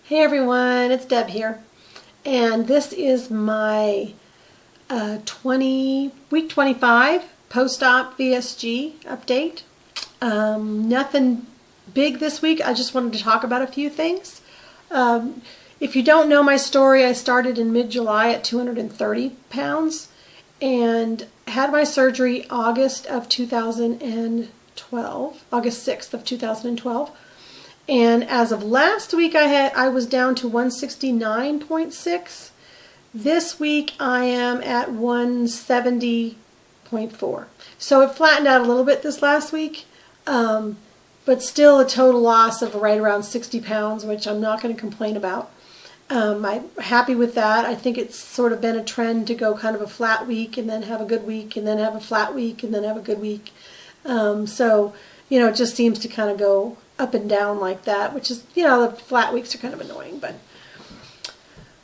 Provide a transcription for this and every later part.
Hey everyone, it's Deb here, and this is my week 25 post-op VSG update. Nothing big this week. I just wanted to talk about a few things. If you don't know my story, I started in mid-July at 230 pounds and had my surgery August 6th of 2012. And as of last week, I was down to 169.6. This week I am at 170.4. So it flattened out a little bit this last week, but still a total loss of right around 60 pounds, which I'm not going to complain about. I'm happy with that. I think it's sort of been a trend to go kind of a flat week and then have a good week and then have a flat week and then have a good week. So, you know, it just seems to kind of go up and down like that, which is, you know, the flat weeks are kind of annoying, but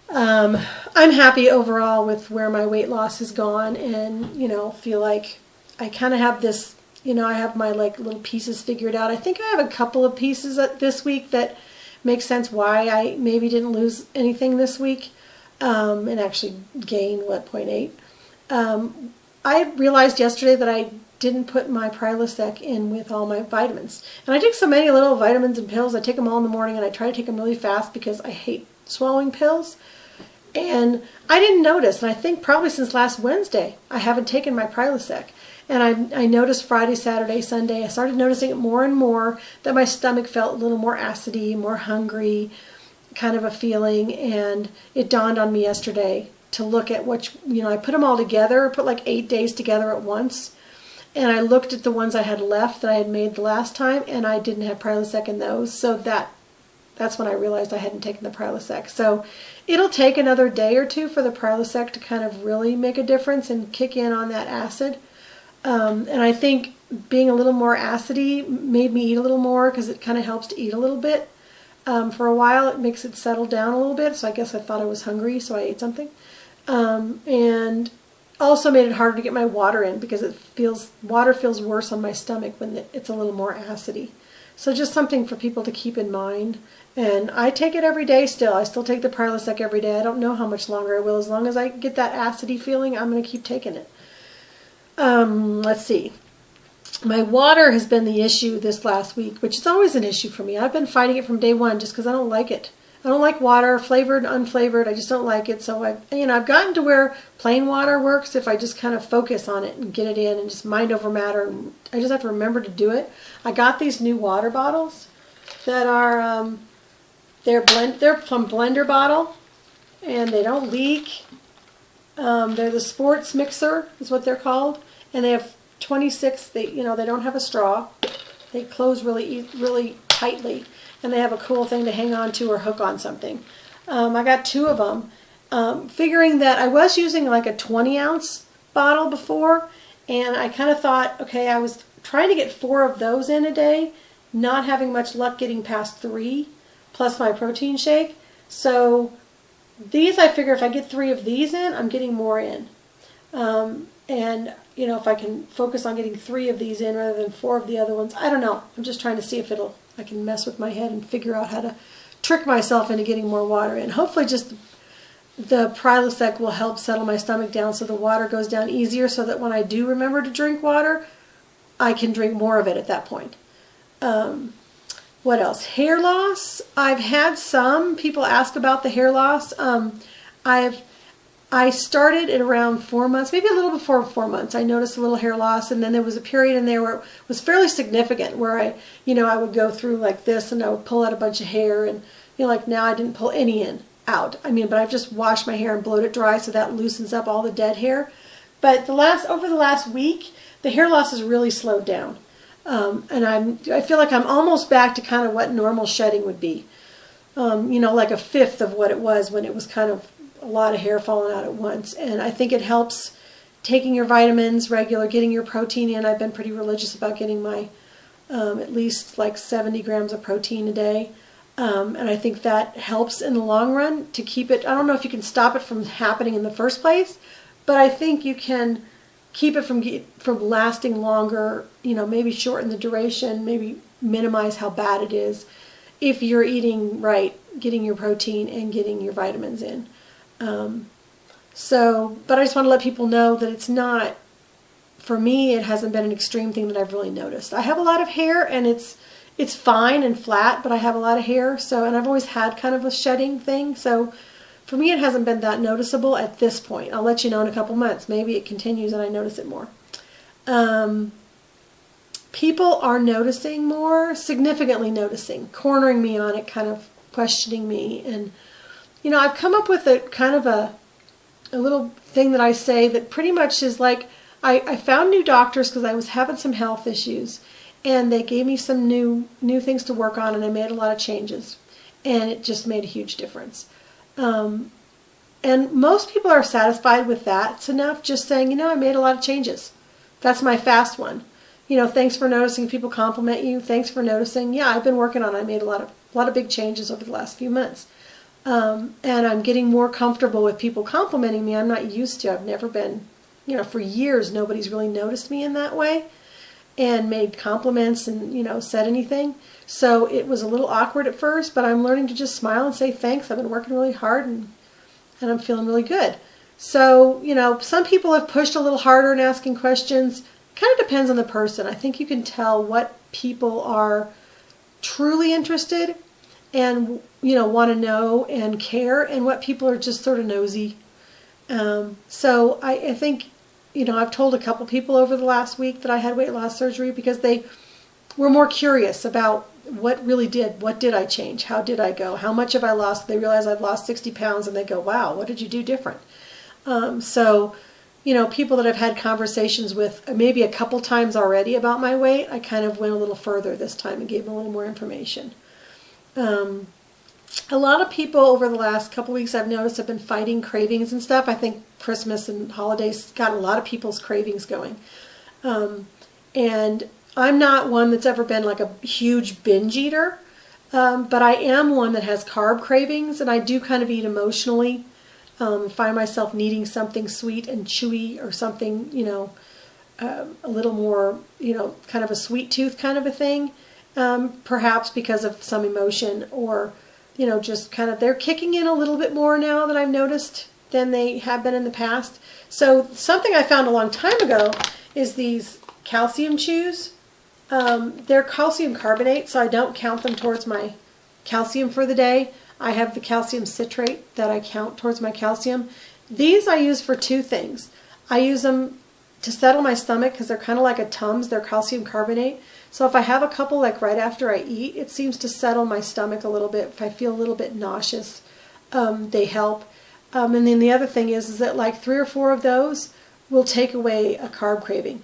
I'm happy overall with where my weight loss has gone, and, you know, feel like I kind of have this, you know, I have my like little pieces figured out. I think I have a couple of pieces this week that make sense why I maybe didn't lose anything this week, and actually gain, what, 0.8. I realized yesterday that I didn't put my Prilosec in with all my vitamins. And I take so many little vitamins and pills. I take them all in the morning, and I try to take them really fast because I hate swallowing pills. And I didn't notice, and I think probably since last Wednesday, I haven't taken my Prilosec. And I noticed Friday, Saturday, Sunday, I started noticing it more and more, that my stomach felt a little more acidy, more hungry, kind of a feeling. And it dawned on me yesterday to look at which, you know, I put them all together, put like 8 days together at once. And I looked at the ones I had left that I had made the last time, and I didn't have Prilosec in those. So that's when I realized I hadn't taken the Prilosec. So it'll take another day or two for the Prilosec to kind of really make a difference and kick in on that acid. And I think being a little more acidy made me eat a little more, because it kind of helps to eat a little bit. For a while, it makes it settle down a little bit. So I guess I thought I was hungry, so I ate something. And also made it harder to get my water in, because water feels worse on my stomach when it's a little more acidy. So just something for people to keep in mind. And I take it every day still. I still take the Prilosec every day. I don't know how much longer I will. As long as I get that acidy feeling, I'm going to keep taking it. Let's see. My water has been the issue this last week, which is always an issue for me. I've been fighting it from day one just because I don't like it. I don't like water, flavored, unflavored. I just don't like it. So I've gotten to where plain water works if I just kind of focus on it and get it in and just mind over matter. And I just have to remember to do it. I got these new water bottles that are they're from Blender Bottle, and they don't leak. They're the Sports Mixer is what they're called, and they have 26. They don't have a straw. They close really tightly. And they have a cool thing to hang on to or hook on something. I got 2 of them, figuring that I was using like a 20-ounce bottle before, and I kind of thought, okay, I was trying to get 4 of those in a day, not having much luck getting past 3, plus my protein shake. So these, I figure if I get 3 of these in, I'm getting more in. And, you know, if I can focus on getting 3 of these in rather than 4 of the other ones, I don't know. I'm just trying to see if I can mess with my head and figure out how to trick myself into getting more water in. Hopefully just the Prilosec will help settle my stomach down so the water goes down easier, so that when I do remember to drink water, I can drink more of it at that point. What else? Hair loss. I've had some people ask about the hair loss. I started at around 4 months, maybe a little before 4 months. I noticed a little hair loss, and then there was a period in there where it was fairly significant, where I would go through like this, and I would pull out a bunch of hair, and, you know, like now I didn't pull any out. I mean, but I've just washed my hair and blowed it dry, so that loosens up all the dead hair. But over the last week, the hair loss has really slowed down, and I feel like I'm almost back to kind of what normal shedding would be. You know, like a fifth of what it was when it was kind of a lot of hair falling out at once. And I think it helps taking your vitamins regular, getting your protein in. I've been pretty religious about getting my at least like 70 grams of protein a day. And I think that helps in the long run to keep it. I don't know if you can stop it from happening in the first place, but I think you can keep it from lasting longer, you know, maybe shorten the duration, maybe minimize how bad it is if you're eating right getting your protein and getting your vitamins in. But I just want to let people know that it's not, for me, it hasn't been an extreme thing that I've really noticed. I have a lot of hair, and it's fine and flat, but I have a lot of hair, and I've always had kind of a shedding thing, so for me it hasn't been that noticeable at this point. I'll let you know in a couple months. Maybe it continues and I notice it more. People are noticing more, significantly noticing, cornering me on it, kind of questioning me, and I've come up with a kind of a little thing that I say that pretty much is like, I found new doctors because I was having some health issues, and they gave me some new things to work on, and I made a lot of changes, and it just made a huge difference. And most people are satisfied with that. It's enough just saying, I made a lot of changes. That's my fast one. Thanks for noticing. People compliment you. Thanks for noticing. Yeah, I've been working on it. I made a lot of big changes over the last few months. And I'm getting more comfortable with people complimenting me. I'm not used to. I've never been, for years, nobody's really noticed me in that way and made compliments and, said anything. So it was a little awkward at first, but I'm learning to just smile and say thanks. I've been working really hard and I'm feeling really good. So, some people have pushed a little harder in asking questions. Kind of depends on the person. I think you can tell what people are truly interested and, want to know and care, and what people are just sort of nosy. So I think, I've told a couple people over the last week that I had weight loss surgery because they were more curious about what did I change? How did I go? How much have I lost? They realize I've lost 60 pounds and they go, wow, what did you do different? People that I've had conversations with maybe a couple times already about my weight, I kind of went a little further this time and gave them a little more information. A lot of people over the last couple weeks I've noticed have been fighting cravings and stuff. I think Christmas and holidays got a lot of people's cravings going. And I'm not one that's ever been like a huge binge eater, but I am one that has carb cravings, and I do kind of eat emotionally. Find myself needing something sweet and chewy, or something, a little more, kind of a sweet tooth kind of a thing, perhaps because of some emotion, or, just kind of, they're kicking in a little bit more now that I've noticed than they have been in the past. So something I found a long time ago is these calcium chews. They're calcium carbonate, so I don't count them towards my calcium for the day. I have the calcium citrate that I count towards my calcium. These I use for two things. I use them to settle my stomach because they're kind of like a Tums. They're calcium carbonate. So if I have a couple like right after I eat, it seems to settle my stomach a little bit. If I feel a little bit nauseous, they help. And then the other thing is that like 3 or 4 of those will take away a carb craving.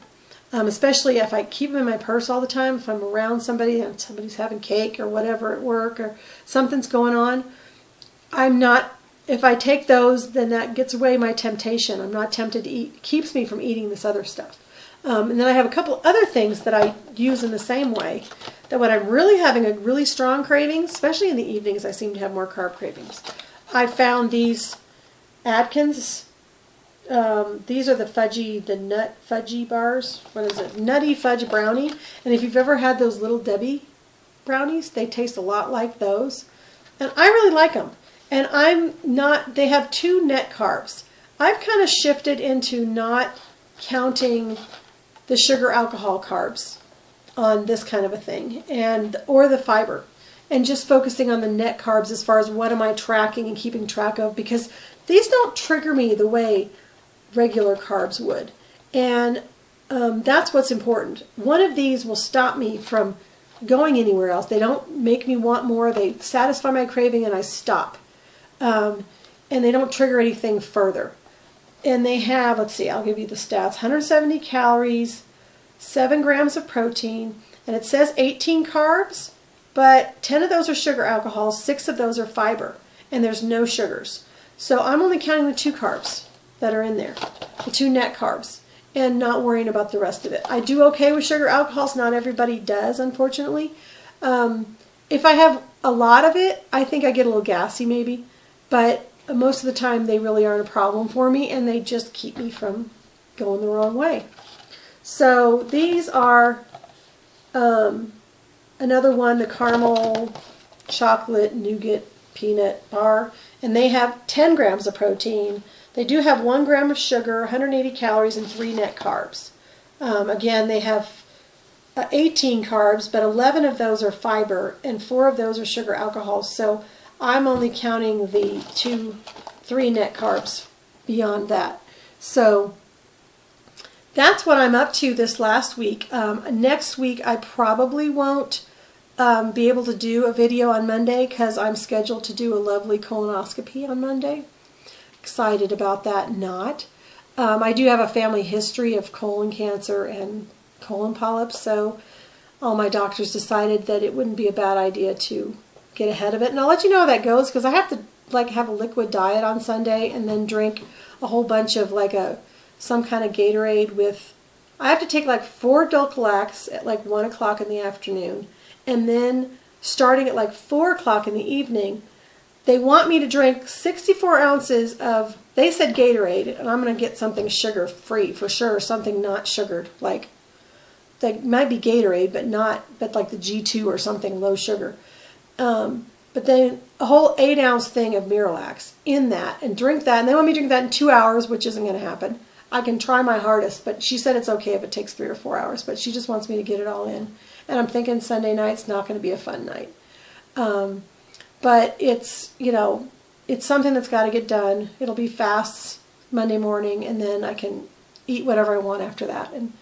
Especially if I keep them in my purse all the time, if I'm around somebody and somebody's having cake or whatever at work or something's going on, if I take those, then that gets away my temptation. I'm not tempted to eat. It keeps me from eating this other stuff. And then I have a couple other things that I use in the same way, that when I'm really having a really strong craving, especially in the evenings, I seem to have more carb cravings. I found these Atkins. These are the nut fudgy bars. What is it? Nutty Fudge Brownie. And if you've ever had those Little Debbie brownies, they taste a lot like those. And I really like them. And they have 2 net carbs. I've kind of shifted into not counting the sugar alcohol carbs on this kind of a thing, or the fiber, and just focusing on the net carbs as far as what am I tracking and keeping track of, because these don't trigger me the way regular carbs would. And that's what's important. One of these will stop me from going anywhere else. They don't make me want more. They satisfy my craving and I stop. And they don't trigger anything further. And they have, let's see, I'll give you the stats, 170 calories, 7 grams of protein, and it says 18 carbs, but 10 of those are sugar alcohols, 6 of those are fiber, and there's no sugars. So I'm only counting the 2 carbs that are in there, the 2 net carbs, and not worrying about the rest of it. I do okay with sugar alcohols. Not everybody does, unfortunately. If I have a lot of it, I think I get a little gassy maybe, but most of the time they really aren't a problem for me, and they just keep me from going the wrong way. So these are another one, the caramel chocolate nougat peanut bar, and they have 10 grams of protein. They do have 1 gram of sugar, 180 calories, and 3 net carbs. Again, they have 18 carbs, but 11 of those are fiber, and 4 of those are sugar alcohols. So I'm only counting the 3 net carbs beyond that. So that's what I'm up to this last week. Next week I probably won't be able to do a video on Monday because I'm scheduled to do a lovely colonoscopy on Monday. Excited about that, not. I do have a family history of colon cancer and colon polyps, so all my doctors decided that it wouldn't be a bad idea to get ahead of it. And I'll let you know how that goes because I have to have a liquid diet on Sunday and then drink a whole bunch of some kind of Gatorade with, I have to take 4 Dulcolax at 1 o'clock in the afternoon, and then starting at 4 o'clock in the evening, they want me to drink 64 ounces of, they said Gatorade, and I'm going to get something sugar-free for sure, something not sugared, that might be Gatorade, but like the G2 or something low sugar. But then a whole 8-ounce thing of Miralax in that, and drink that, and they want me to drink that in 2 hours, which isn't going to happen. I can try my hardest, but she said it's okay if it takes 3 or 4 hours, but she just wants me to get it all in. And I'm thinking Sunday night's not going to be a fun night. But it's, it's something that's got to get done. It'll be fasts Monday morning, and then I can eat whatever I want after that. And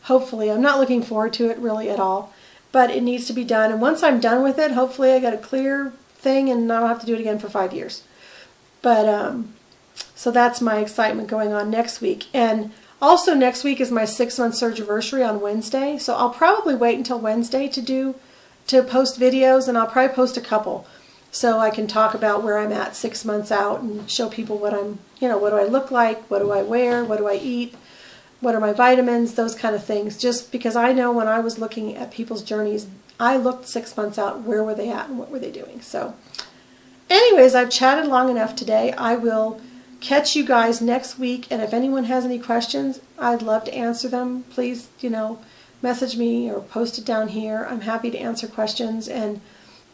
hopefully, I'm not looking forward to it really at all, but it needs to be done. And once I'm done with it, hopefully I got a clear thing and I don't have to do it again for 5 years. But, so that's my excitement going on next week. And also next week is my 6-month surgiversary on Wednesday. So I'll probably wait until Wednesday to post videos, and I'll probably post a couple so I can talk about where I'm at 6 months out and show people what I'm, what do I look like, what do I wear, what do I eat, what are my vitamins, those kind of things. Just because I know when I was looking at people's journeys, I looked 6 months out, where were they at and what were they doing. So anyways, I've chatted long enough today. I will catch you guys next week, and if anyone has any questions, I'd love to answer them. Please, message me or post it down here. I'm happy to answer questions and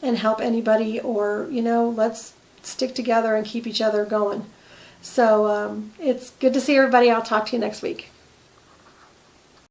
help anybody, or let's stick together and keep each other going. So it's good to see everybody. I'll talk to you next week.